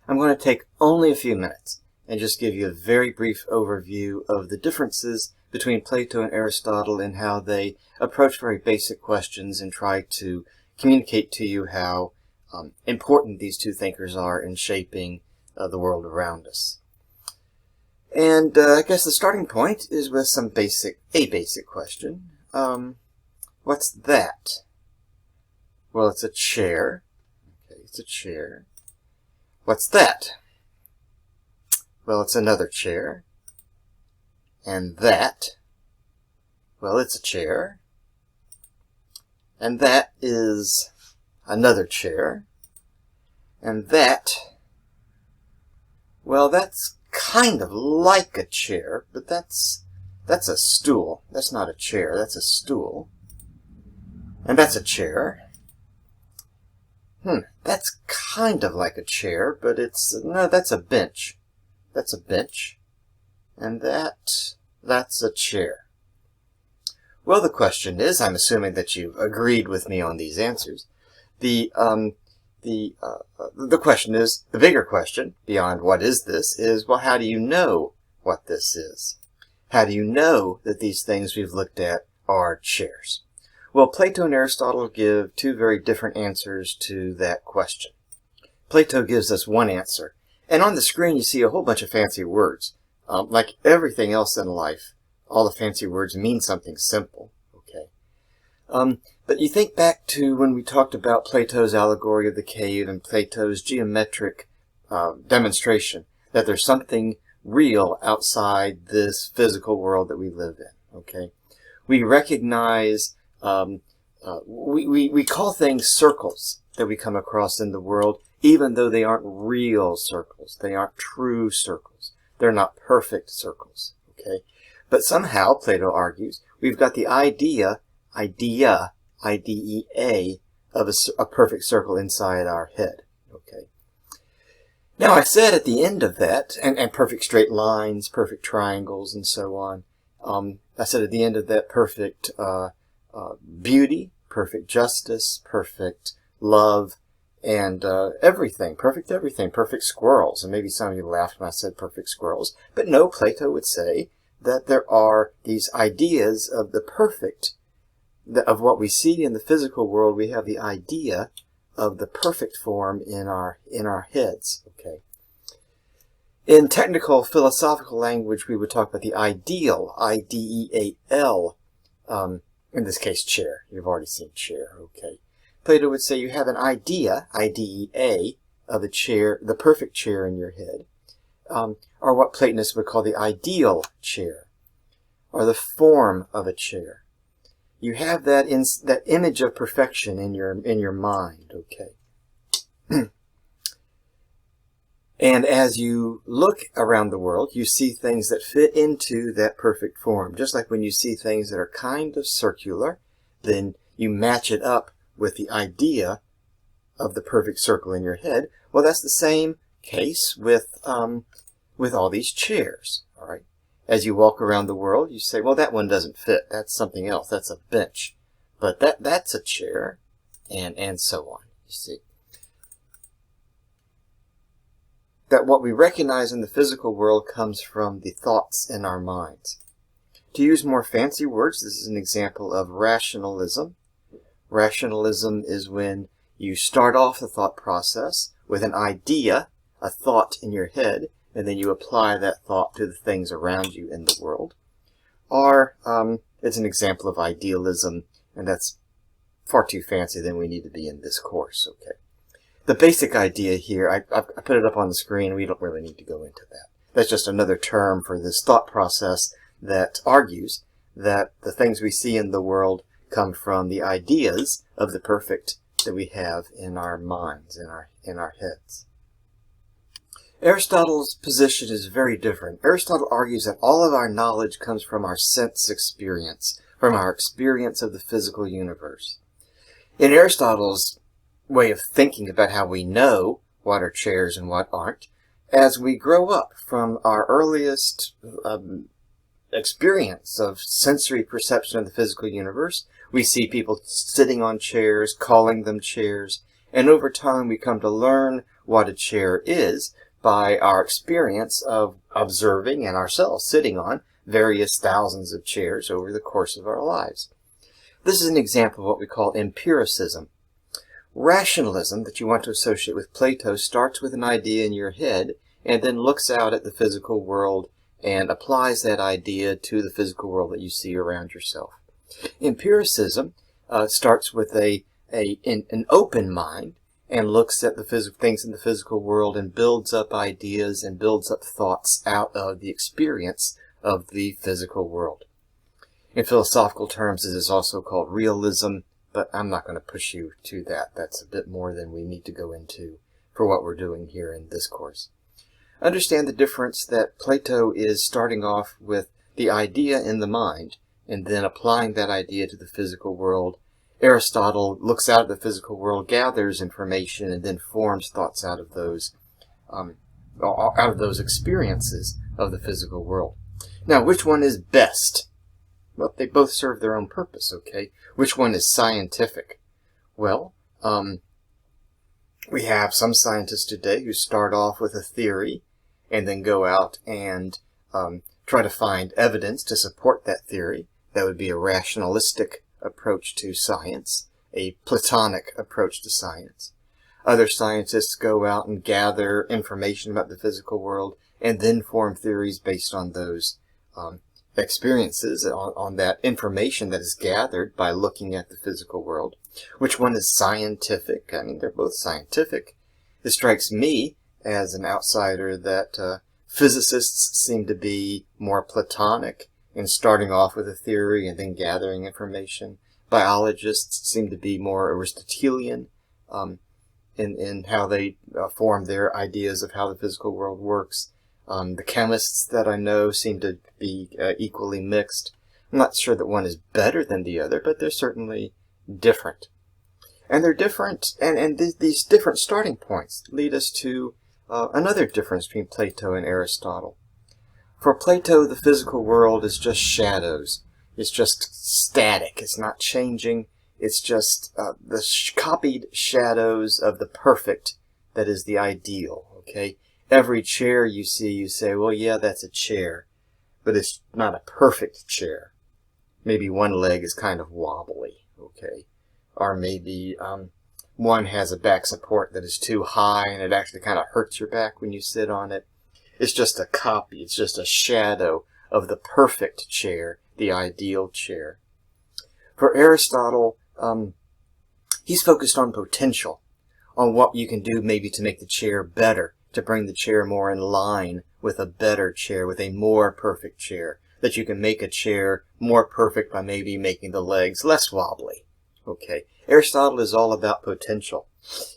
I'm going to take only a few minutes and just give you a very brief overview of the differences between Plato and Aristotle and how they approach very basic questions and try to communicate to you how important these two thinkers are in shaping the world around us. And I guess the starting point is with a basic question. What's that? Well, it's a chair. Okay, it's a chair. What's that? Well, it's another chair. And that? Well, it's a chair. And that is another chair. And that, well, that's kind of like a chair, but that's a stool. That's not a chair, that's a stool. And that's a chair. That's kind of like a chair, but no, that's a bench. That's a bench. And that's a chair. Well, the question is, I'm assuming that you've agreed with me on these answers. The question is, the bigger question, beyond what is this, is, well, how do you know what this is? How do you know that these things we've looked at are chairs? Well, Plato and Aristotle give two very different answers to that question. Plato gives us one answer, and on the screen you see a whole bunch of fancy words. Like everything else in life, all the fancy words mean something simple, okay? But you think back to when we talked about Plato's allegory of the cave and Plato's geometric demonstration that there's something real outside this physical world that we live in, okay? We recognize, we call things circles that we come across in the world, even though they aren't real circles. They aren't true circles. They're not perfect circles, okay? But somehow, Plato argues, we've got the idea, I-D-E-A, of a perfect circle inside our head, okay? Now, I said at the end of that, and perfect straight lines, perfect triangles, and so on, I said at the end of that perfect beauty, perfect justice, perfect love, and everything, perfect squirrels. And maybe some of you laughed when I said perfect squirrels. But no, Plato would say that there are these ideas of the perfect, of what we see in the physical world. We have the idea of the perfect form in our heads. Okay. In technical philosophical language, we would talk about the ideal, I-D-E-A-L, in this case, chair. You've already seen chair, okay. Plato would say you have an idea, I-D-E-A, of a chair, the perfect chair in your head, or what Platonists would call the ideal chair, or the form of a chair. You have that image of perfection in your mind, okay. And as you look around the world, you see things that fit into that perfect form. Just like when you see things that are kind of circular, then you match it up with the idea of the perfect circle in your head. Well, that's the same case with all these chairs, all right? As you walk around the world, you say, well, that one doesn't fit. That's something else. That's a bench. But that's a chair, and so on, you see. That what we recognize in the physical world comes from the thoughts in our minds. To use more fancy words, this is an example of rationalism. Rationalism is when you start off the thought process with an idea, a thought in your head, and then you apply that thought to the things around you in the world. Or it's an example of idealism, and that's far too fancy than we need to be in this course, okay? The basic idea here, I put it up on the screen. We don't really need to go into that. That's just another term for this thought process that argues that the things we see in the world come from the ideas of the perfect that we have in our minds, in our heads. Aristotle's position is very different. Aristotle argues that all of our knowledge comes from our sense experience, from our experience of the physical universe. In Aristotle's way of thinking about how we know what are chairs and what aren't, as we grow up from our earliest experience of sensory perception of the physical universe, we see people sitting on chairs, calling them chairs, and over time we come to learn what a chair is by our experience of observing and ourselves sitting on various thousands of chairs over the course of our lives. This is an example of what we call empiricism. Rationalism that you want to associate with Plato starts with an idea in your head and then looks out at the physical world and applies that idea to the physical world that you see around yourself. Empiricism starts with an open mind and looks at the things in the physical world and builds up ideas and builds up thoughts out of the experience of the physical world. In philosophical terms, this is also called realism, but I'm not going to push you to that. That's a bit more than we need to go into for what we're doing here in this course. Understand the difference that Plato is starting off with the idea in the mind and then applying that idea to the physical world. Aristotle looks out at the physical world, gathers information, and then forms thoughts out of those experiences of the physical world. Now, which one is best? Well, they both serve their own purpose, okay? Which one is scientific? Well, we have some scientists today who start off with a theory and then go out and try to find evidence to support that theory. That would be a rationalistic approach to science, a Platonic approach to science. Other scientists go out and gather information about the physical world and then form theories based on those experiences, on that information that is gathered by looking at the physical world. Which one is scientific? I mean, they're both scientific. It strikes me as an outsider that physicists seem to be more Platonic in starting off with a theory and then gathering information. Biologists seem to be more Aristotelian in how they form their ideas of how the physical world works. The chemists that I know seem to be equally mixed. I'm not sure that one is better than the other, but they're certainly different. And they're different, and these different starting points lead us to another difference between Plato and Aristotle. For Plato, the physical world is just shadows. It's just static. It's not changing. It's just the copied shadows of the perfect that is the ideal, okay? Every chair you see, you say, well, yeah, that's a chair, but it's not a perfect chair. Maybe one leg is kind of wobbly, okay? Or maybe one has a back support that is too high and it actually kind of hurts your back when you sit on it. It's just a copy. It's just a shadow of the perfect chair, the ideal chair. For Aristotle, he's focused on potential, on what you can do maybe to make the chair better, to bring the chair more in line with a better chair, with a more perfect chair, that you can make a chair more perfect by maybe making the legs less wobbly. Okay, Aristotle is all about potential.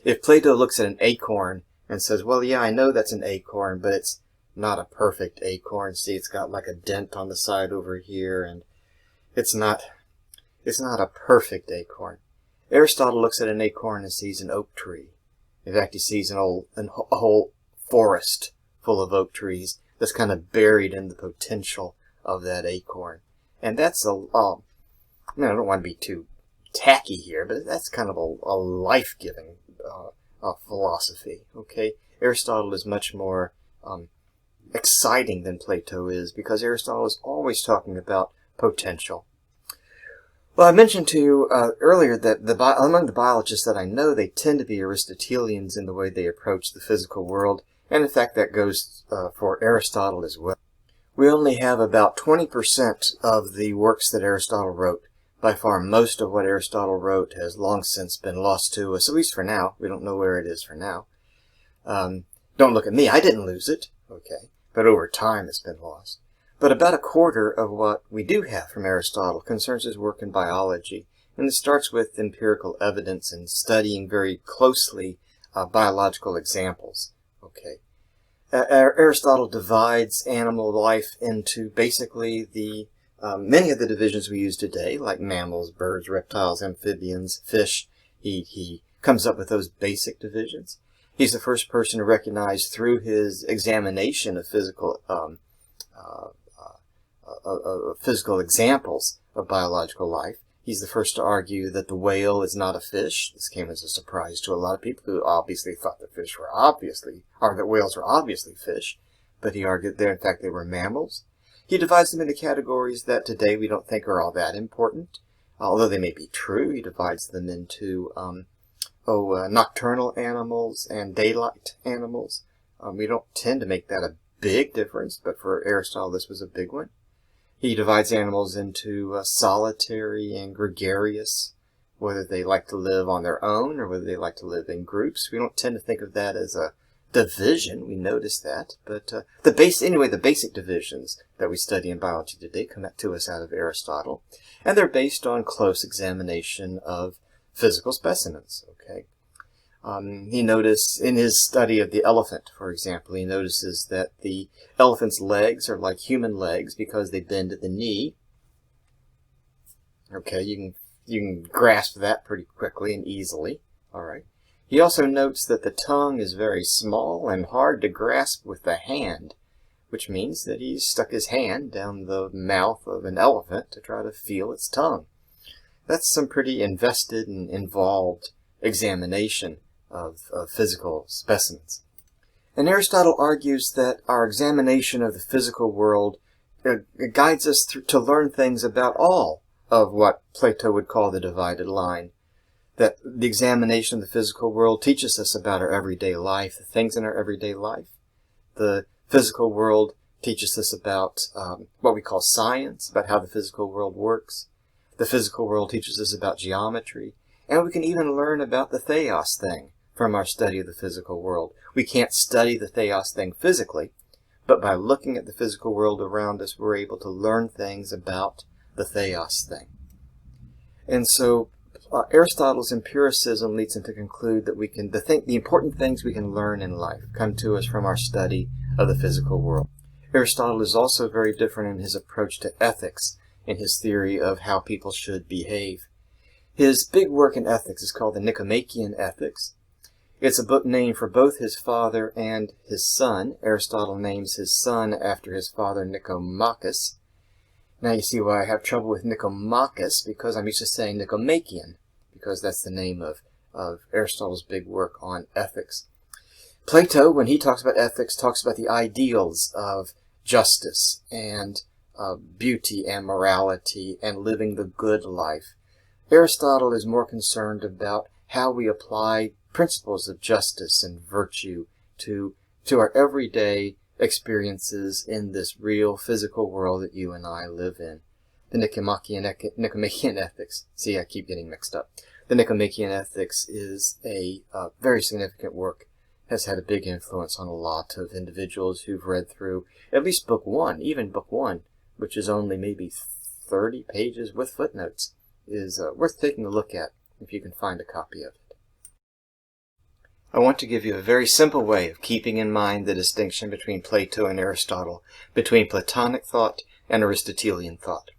If Plato looks at an acorn and says, well, yeah, I know that's an acorn, but it's not a perfect acorn. See, it's got like a dent on the side over here, and it's not a perfect acorn. Aristotle looks at an acorn and sees an oak tree. In fact, he sees a whole forest full of oak trees that's kind of buried in the potential of that acorn. And that's I don't want to be too tacky here, but that's kind of a life-giving philosophy, okay? Aristotle is much more exciting than Plato is, because Aristotle is always talking about potential. Well, I mentioned to you earlier that among the biologists that I know, they tend to be Aristotelians in the way they approach the physical world, and in fact that goes for Aristotle as well. We only have about 20% of the works that Aristotle wrote. By far, most of what Aristotle wrote has long since been lost to us, at least for now. We don't know where it is for now. Don't look at me, I didn't lose it, okay, but over time it's been lost. But about a quarter of what we do have from Aristotle concerns his work in biology, and it starts with empirical evidence and studying very closely biological examples. Okay, Aristotle divides animal life into basically the many of the divisions we use today, like mammals, birds, reptiles, amphibians, fish. He comes up with those basic divisions. He's the first person to recognize through his examination of physical examples of biological life. He's the first to argue that the whale is not a fish. This came as a surprise to a lot of people who obviously thought that that whales were obviously fish. But he argued that, in fact, they were mammals. He divides them into categories that today we don't think are all that important, although they may be true. He divides them into nocturnal animals and daylight animals. We don't tend to make that a big difference, but for Aristotle, this was a big one. He divides animals into solitary and gregarious, whether they like to live on their own or whether they like to live in groups. We don't tend to think of that as a division. We notice that, but the basic divisions that we study in biology today come to us out of Aristotle, and they're based on close examination of physical specimens. Okay. He noticed in his study of the elephant, for example, he notices that the elephant's legs are like human legs because they bend at the knee. Okay, you can grasp that pretty quickly and easily. All right. He also notes that the tongue is very small and hard to grasp with the hand, which means that he stuck his hand down the mouth of an elephant to try to feel its tongue. That's some pretty invested and involved examination of physical specimens. And Aristotle argues that our examination of the physical world guides us to learn things about all of what Plato would call the divided line. That the examination of the physical world teaches us about our everyday life, the things in our everyday life. The physical world teaches us about what we call science, about how the physical world works. The physical world teaches us about geometry. And we can even learn about the theos thing from our study of the physical world. We can't study the theos thing physically, but by looking at the physical world around us, we're able to learn things about the theos thing. And so Aristotle's empiricism leads him to conclude that the important things we can learn in life come to us from our study of the physical world. Aristotle is also very different in his approach to ethics, in his theory of how people should behave. His big work in ethics is called the Nicomachean Ethics. It's a book named for both his father and his son. Aristotle names his son after his father Nicomachus. Now you see why I have trouble with Nicomachus, because I'm used to saying Nicomachean, because that's the name of Aristotle's big work on ethics. Plato, when he talks about ethics, talks about the ideals of justice and beauty and morality and living the good life. Aristotle is more concerned about how we apply principles of justice and virtue to our everyday experiences in this real physical world that you and I live in. The Nicomachean Ethics. See, I keep getting mixed up. The Nicomachean Ethics is a very significant work, has had a big influence on a lot of individuals who've read through at least book one, which is only maybe 30 pages with footnotes, is worth taking a look at if you can find a copy of it. I want to give you a very simple way of keeping in mind the distinction between Plato and Aristotle, between Platonic thought and Aristotelian thought.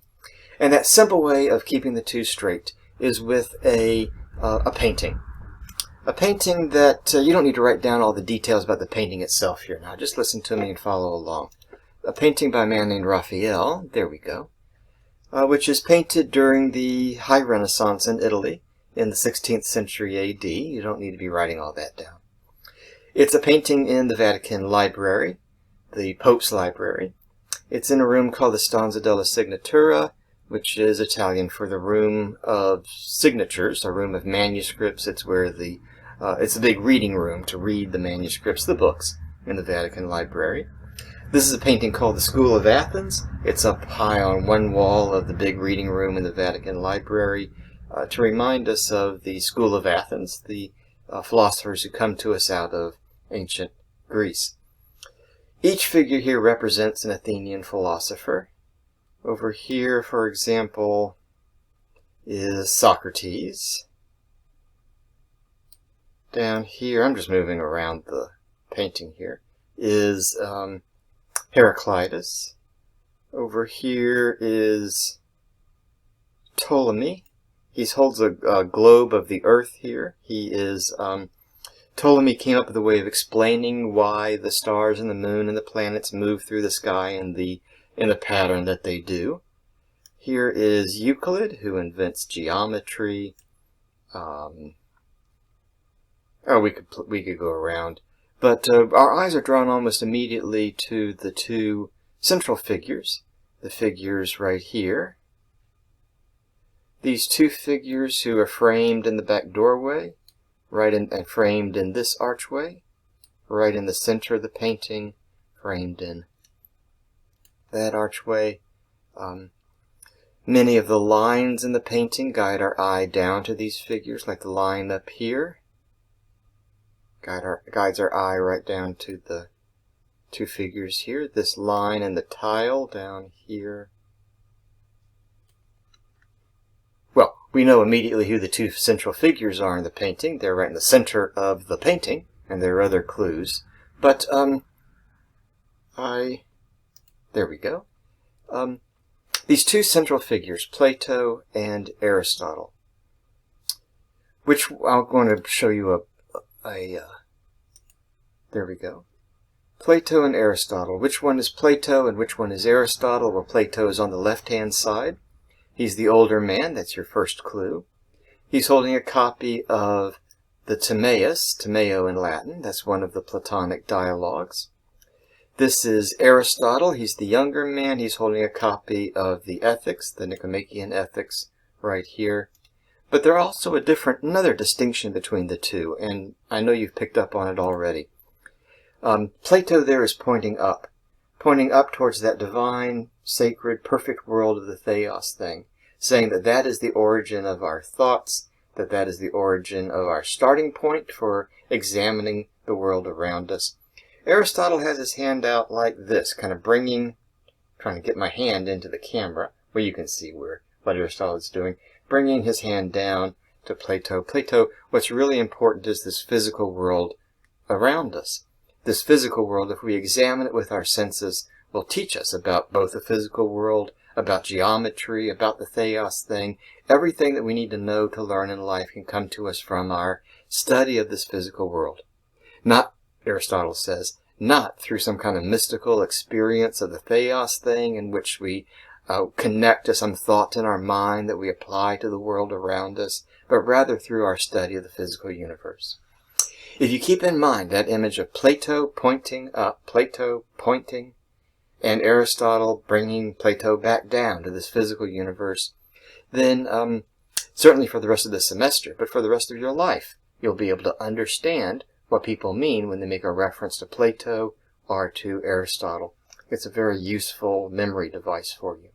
And that simple way of keeping the two straight is with a painting. A painting that you don't need to write down all the details about the painting itself here now. Just listen to me and follow along. A painting by a man named Raphael, there we go, which is painted during the High Renaissance in Italy in the 16th century AD. You don't need to be writing all that down. It's a painting in the Vatican Library, the Pope's Library. It's in a room called the Stanza della Signatura, which is Italian for the room of signatures, a room of manuscripts. It's where it's a big reading room to read the manuscripts, the books, in the Vatican Library. This is a painting called the School of Athens. It's up high on one wall of the big reading room in the Vatican Library to remind us of the School of Athens, the philosophers who come to us out of ancient Greece. Each figure here represents an Athenian philosopher. Over here, for example, is Socrates. Down here, I'm just moving around the painting here, is Heraclitus. Over here is Ptolemy. He holds a globe of the earth here. Ptolemy came up with a way of explaining why the stars and the moon and the planets move through the sky in the pattern that they do. Here is Euclid, who invents geometry. We could go around, but our eyes are drawn almost immediately to the two central figures. The figures right here. These two figures who are framed in the back doorway, and framed in this archway, right in the center of the painting, framed in that archway. Many of the lines in the painting guide our eye down to these figures, like the line up here. Guides our eye right down to the two figures here. This line and the tile down here. Well, we know immediately who the two central figures are in the painting. They're right in the center of the painting, and there are other clues. But, there we go. These two central figures, Plato and Aristotle, which I'm going to show you there we go. Plato and Aristotle. Which one is Plato and which one is Aristotle? Well, Plato is on the left-hand side. He's the older man. That's your first clue. He's holding a copy of the Timaeus, Timeo in Latin. That's one of the Platonic dialogues. This is Aristotle. He's the younger man. He's holding a copy of the Ethics, the Nicomachean Ethics, right here. But there's also another distinction between the two, and I know you've picked up on it already. Plato there is pointing up towards that divine, sacred, perfect world of the theos thing, saying that that is the origin of our thoughts, that is the origin of our starting point for examining the world around us. Aristotle has his hand out like this, kind of trying to get my hand into the camera, where you can see what Aristotle is doing, bringing his hand down to Plato. Plato, what's really important is this physical world around us. This physical world, if we examine it with our senses, will teach us about both the physical world, about geometry, about the theos thing. Everything that we need to know to learn in life can come to us from our study of this physical world. Not, Aristotle says, not through some kind of mystical experience of the theos thing in which we connect to some thought in our mind that we apply to the world around us, but rather through our study of the physical universe. If you keep in mind that image of Plato pointing up, Plato pointing, and Aristotle bringing Plato back down to this physical universe, then certainly for the rest of the semester, but for the rest of your life, you'll be able to understand what people mean when they make a reference to Plato or to Aristotle. It's a very useful memory device for you.